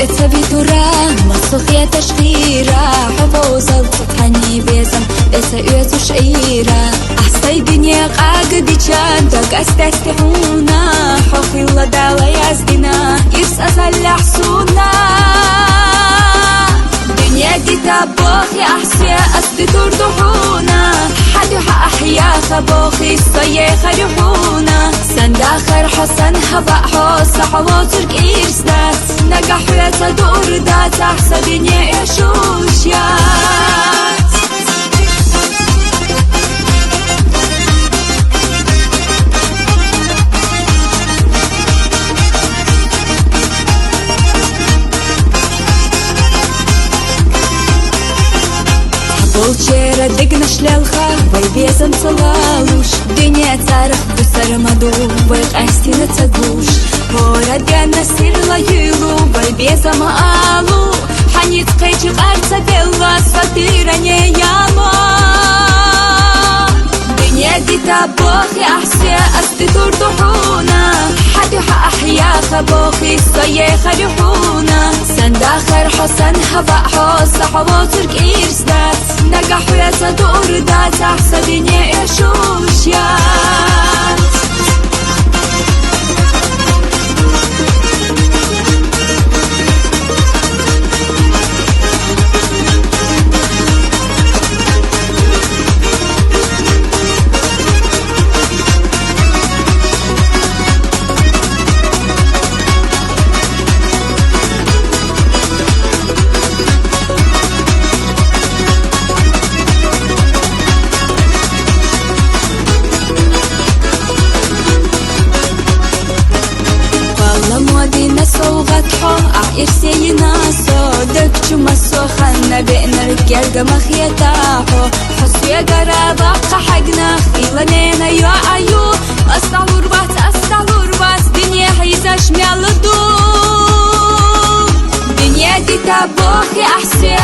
اتثبت راه مصخية تشغيرة حبو وصلت تحني بيزم بسيئة شعيرة أحسي دنيا قاقد بيشان دق استستحونا حوخي الله دالي يزدنا يرس أسلح سونا دنيا دي تابوخي أحسي أسدي تردحونا حد يحق أحيا خبوخي الصيخ ريحونا سنداخر حسن هبا حوص حواترك إرسدات نجح يتدور دات أحسن دنيا يشوشيات Волчера дыгнаш лялха, вай безам цалалуш Дыня царах бусар маду, вай астина цагуш Пора дяна сирла юлу, вай безам алу Ханит кайчик арца белла, сатыра не яма Дыня дита бохи ахсе, асты турдухуна حد يحق أحيا خبوخي الصيخ ريحونا سنداخر حسن هبا حوص حواترك إرسدات نجح يتدور دات أحسن دنيا يشوشيات صوغتحو عيرسي ناسو دكتشو مسو خلنا بئنا رجال قمخ يتاحو حسو يا قرابة حقنا خيلانينا يو عيو أستعلور باس دنيا حيزا شمال الدو دنيا دي تابوخي أحسي